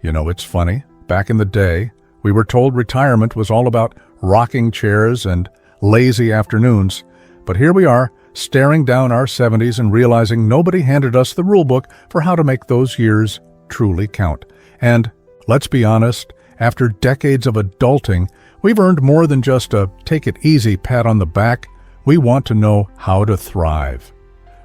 You know, it's funny. Back in the day, we were told retirement was all about rocking chairs and lazy afternoons. But here we are, staring down our 70s and realizing nobody handed us the rulebook for how to make those years truly count. And let's be honest, after decades of adulting, we've earned more than just a take-it-easy pat on the back. We want to know how to thrive.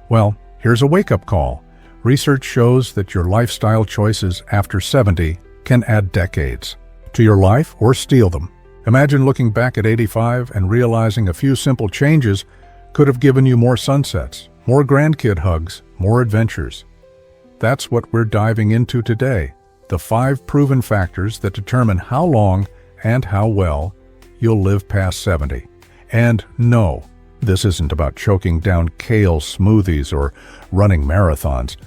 Well, here's a wake-up call. Research shows that your lifestyle choices after 70 can add decades to your life or steal them. Imagine looking back at 85 and realizing a few simple changes could have given you more sunsets, more grandkid hugs, more adventures. That's what we're diving into today, the 5 proven factors that determine how long and how well you'll live past 70. And no, this isn't about choking down kale smoothies or running marathons.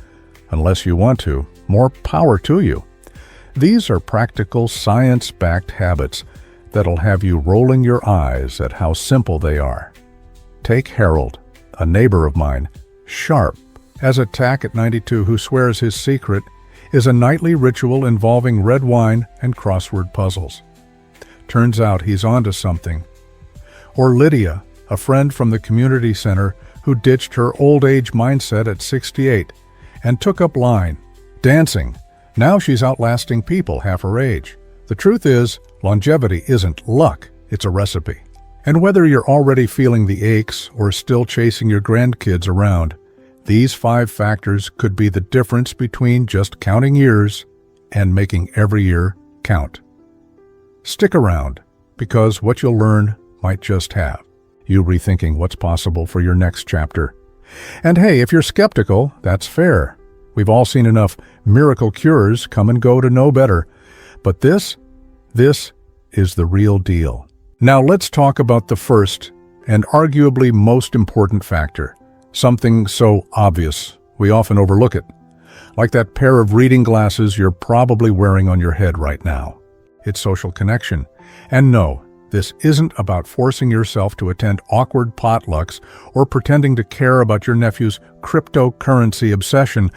Unless you want to, more power to you. These are practical, science-backed habits that'll have you rolling your eyes at how simple they are. Take Harold, a neighbor of mine, sharp as a tack at 92, who swears his secret is a nightly ritual involving red wine and crossword puzzles. Turns out he's onto something. Or Lydia, a friend from the community center who ditched her old age mindset at 68 and took up line, dancing. Now she's outlasting people half her age. The truth is, longevity isn't luck, it's a recipe. And whether you're already feeling the aches or still chasing your grandkids around, these 5 factors could be the difference between just counting years and making every year count. Stick around, because what you'll learn might just have you rethinking what's possible for your next chapter. And hey, if you're skeptical, that's fair. We've all seen enough miracle cures come and go to know better. But this is the real deal. Now let's talk about the first and arguably most important factor, something so obvious we often overlook it, like that pair of reading glasses you're probably wearing on your head right now. It's social connection. And no, this isn't about forcing yourself to attend awkward potlucks or pretending to care about your nephew's cryptocurrency obsession.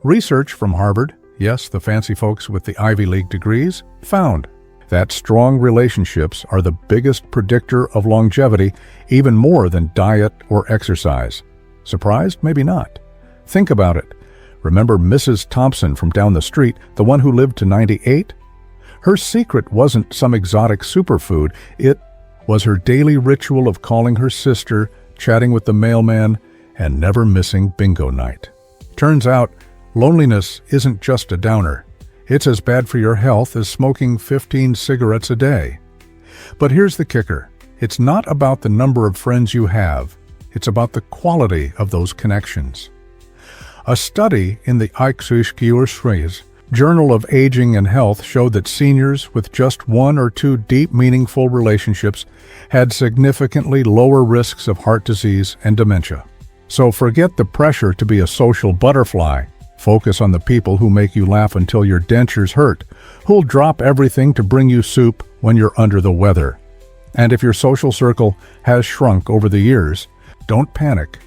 Research from Harvard, yes, the fancy folks with the Ivy League degrees, found that strong relationships are the biggest predictor of longevity, even more than diet or exercise. Surprised? Maybe not. Think about it. Remember Mrs. Thompson from down the street, the one who lived to 98? Her secret wasn't some exotic superfood. It was her daily ritual of calling her sister, chatting with the mailman, and never missing bingo night. Turns out, loneliness isn't just a downer. It's as bad for your health as smoking 15 cigarettes a day. But here's the kicker. It's not about the number of friends you have. It's about the quality of those connections. A study in the Icke Journal of Aging and Health showed that seniors with just 1 or 2 deep, meaningful relationships had significantly lower risks of heart disease and dementia. So forget the pressure to be a social butterfly. Focus on the people who make you laugh until your dentures hurt, who'll drop everything to bring you soup when you're under the weather. And if your social circle has shrunk over the years, don't panic.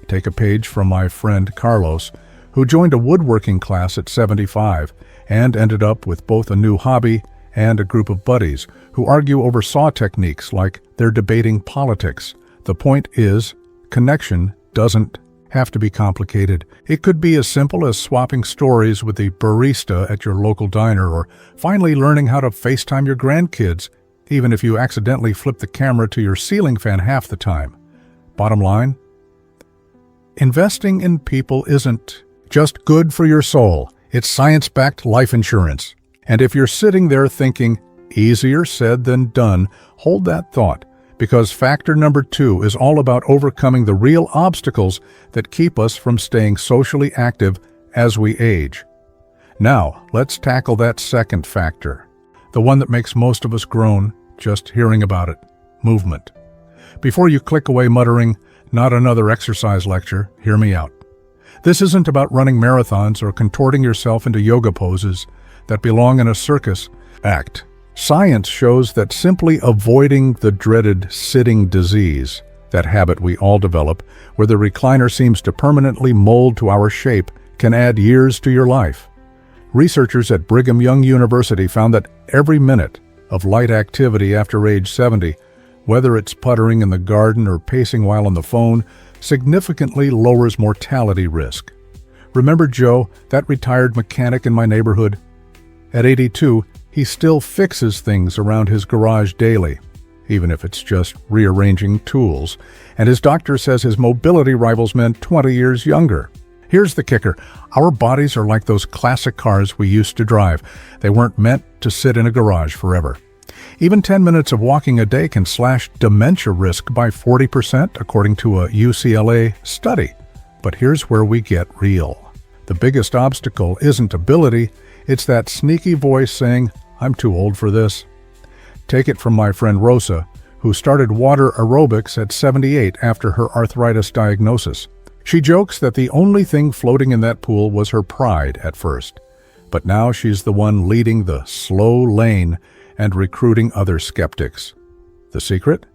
Take a page from my friend Carlos, who joined a woodworking class at 75 and ended up with both a new hobby and a group of buddies who argue over saw techniques like they're debating politics. The point is, connection doesn't have to be complicated. It could be as simple as swapping stories with the barista at your local diner, or finally learning how to FaceTime your grandkids, even if you accidentally flip the camera to your ceiling fan half the time. Bottom line, investing in people isn't just good for your soul. It's science-backed life insurance. And if you're sitting there thinking, easier said than done, hold that thought. Because factor number 2 is all about overcoming the real obstacles that keep us from staying socially active as we age. Now, let's tackle that second factor, the one that makes most of us groan just hearing about it: movement. Before you click away muttering, "Not another exercise lecture," hear me out. This isn't about running marathons or contorting yourself into yoga poses that belong in a circus act. Science shows that simply avoiding the dreaded sitting disease, that habit we all develop, where the recliner seems to permanently mold to our shape, can add years to your life. Researchers at Brigham Young University found that every minute of light activity after age 70, whether it's puttering in the garden or pacing while on the phone, significantly lowers mortality risk. Remember Joe, that retired mechanic in my neighborhood? At 82, he still fixes things around his garage daily, even if it's just rearranging tools, and his doctor says his mobility rivals men 20 years younger. Here's the kicker. Our bodies are like those classic cars we used to drive. They weren't meant to sit in a garage forever. Even 10 minutes of walking a day can slash dementia risk by 40%, according to a UCLA study. But here's where we get real. The biggest obstacle isn't ability, it's that sneaky voice saying, "I'm too old for this." Take it from my friend Rosa, who started water aerobics at 78 after her arthritis diagnosis. She jokes that the only thing floating in that pool was her pride at first. But now she's the one leading the slow lane and recruiting other skeptics. The secret?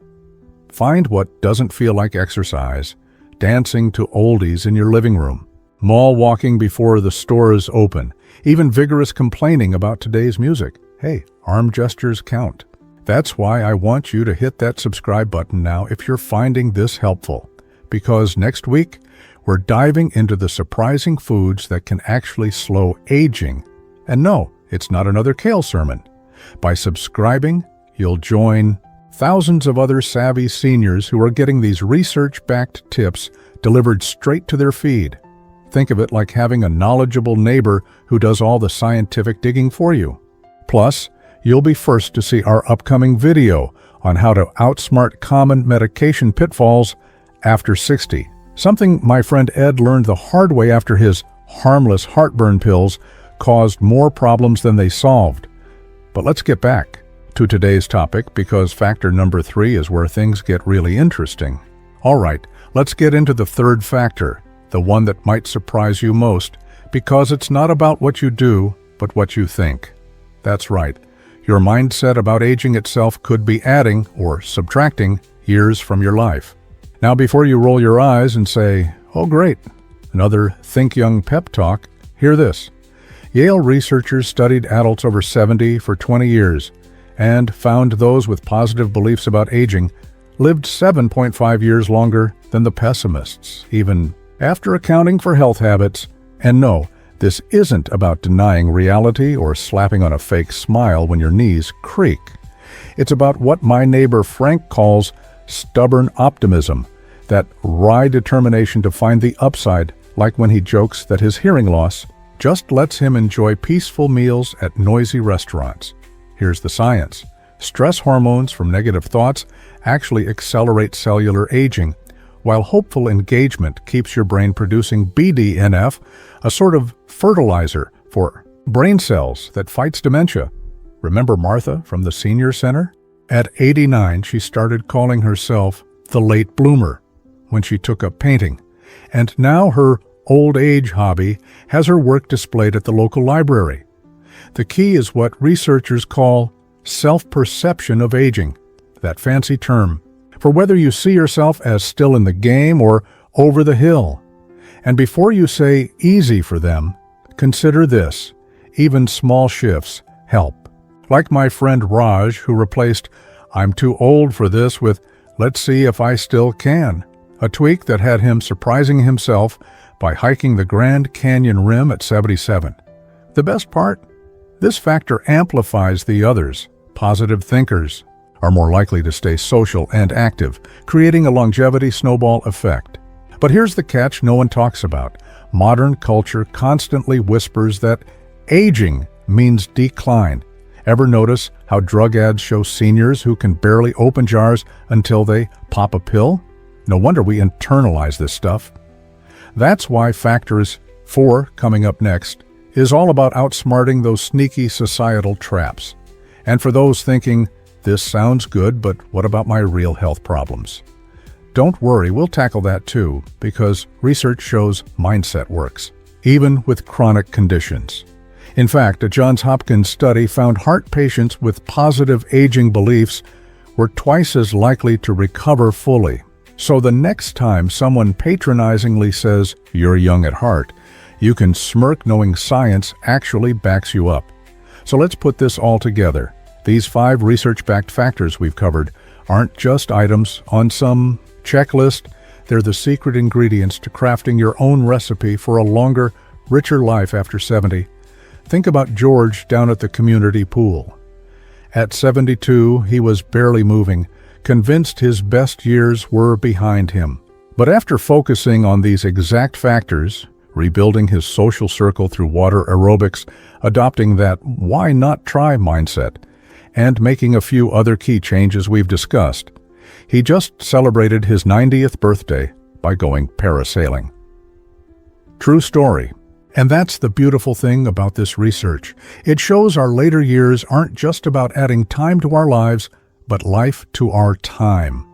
Find what doesn't feel like exercise, dancing to oldies in your living room, mall walking before the stores open, even vigorous complaining about today's music. Hey, arm gestures count. That's why I want you to hit that subscribe button now if you're finding this helpful. Because next week, we're diving into the surprising foods that can actually slow aging. And no, it's not another kale sermon. By subscribing, you'll join thousands of other savvy seniors who are getting these research-backed tips delivered straight to their feed. Think of it like having a knowledgeable neighbor who does all the scientific digging for you. Plus, you'll be first to see our upcoming video on how to outsmart common medication pitfalls after 60. Something my friend Ed learned the hard way after his harmless heartburn pills caused more problems than they solved. But let's get back to today's topic because factor number 3 is where things get really interesting. All right, let's get into the third factor, the one that might surprise you most, because it's not about what you do, but what you think. That's right. Your mindset about aging itself could be adding or subtracting years from your life. Now, before you roll your eyes and say, "Oh great, another Think Young pep talk," hear this. Yale researchers studied adults over 70 for 20 years and found those with positive beliefs about aging lived 7.5 years longer than the pessimists, even after accounting for health habits. And no, this isn't about denying reality or slapping on a fake smile when your knees creak. It's about what my neighbor Frank calls stubborn optimism, that wry determination to find the upside, like when he jokes that his hearing loss just lets him enjoy peaceful meals at noisy restaurants. Here's the science. Stress hormones from negative thoughts actually accelerate cellular aging, while hopeful engagement keeps your brain producing BDNF, a sort of fertilizer for brain cells that fights dementia. Remember Martha from the senior center? At 89, she started calling herself the late bloomer when she took up painting, and now her old age hobby has her work displayed at the local library. The key is what researchers call self-perception of aging, that fancy term, for whether you see yourself as still in the game or over the hill. And before you say easy for them, consider this: even small shifts help. Like my friend Raj, who replaced "I'm too old for this" with "let's see if I still can," a tweak that had him surprising himself by hiking the Grand Canyon rim at 77. The best part? This factor amplifies the others. Positive thinkers are more likely to stay social and active, creating a longevity snowball effect. But here's the catch no one talks about. Modern culture constantly whispers that aging means decline. Ever notice how drug ads show seniors who can barely open jars until they pop a pill? No wonder we internalize this stuff. That's why Factor 4, coming up next, is all about outsmarting those sneaky societal traps. And for those thinking, this sounds good, but what about my real health problems? Don't worry, we'll tackle that too, because research shows mindset works, even with chronic conditions. In fact, a Johns Hopkins study found heart patients with positive aging beliefs were twice as likely to recover fully. So the next time someone patronizingly says, "You're young at heart," You can smirk knowing science actually backs you up. So let's put this all together. These 5 research-backed factors we've covered aren't just items on some checklist. They're the secret ingredients to crafting your own recipe for a longer, richer life after 70. Think about George down at the community pool. At 72, he was barely moving, convinced his best years were behind him. But after focusing on these exact factors, rebuilding his social circle through water aerobics, adopting that "why not try" mindset, and making a few other key changes we've discussed, he just celebrated his 90th birthday by going parasailing. True story. And that's the beautiful thing about this research. It shows our later years aren't just about adding time to our lives, but life to our time.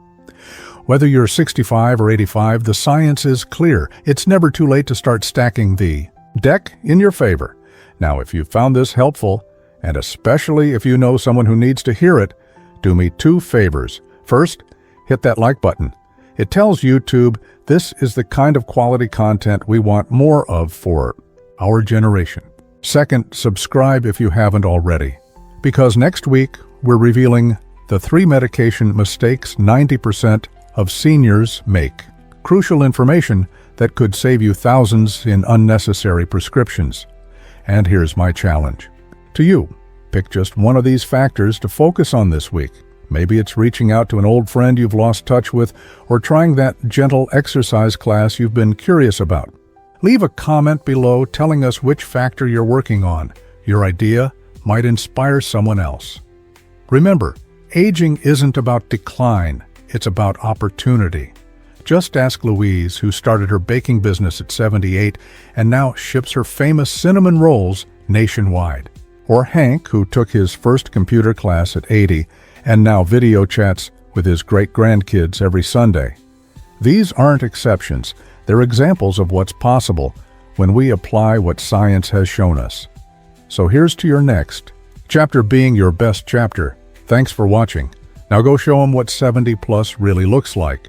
Whether you're 65 or 85, the science is clear. It's never too late to start stacking the deck in your favor. Now, if you found this helpful, and especially if you know someone who needs to hear it, do me 2 favors. First, hit that like button. It tells YouTube this is the kind of quality content we want more of for our generation. Second, subscribe if you haven't already, because next week we're revealing the 3 medication mistakes 90% of seniors make. Crucial information that could save you thousands in unnecessary prescriptions. And here's my challenge to you. Pick just one of these factors to focus on this week. Maybe it's reaching out to an old friend you've lost touch with, or trying that gentle exercise class you've been curious about. Leave a comment below telling us which factor you're working on. Your idea might inspire someone else. Remember, aging isn't about decline, it's about opportunity. Just ask Louise, who started her baking business at 78 and now ships her famous cinnamon rolls nationwide. Or Hank, who took his first computer class at 80 and now video chats with his great-grandkids every Sunday. These aren't exceptions. They're examples of what's possible when we apply what science has shown us. So here's to your next chapter being your best chapter. Thanks for watching. Now go show them what 70 plus really looks like.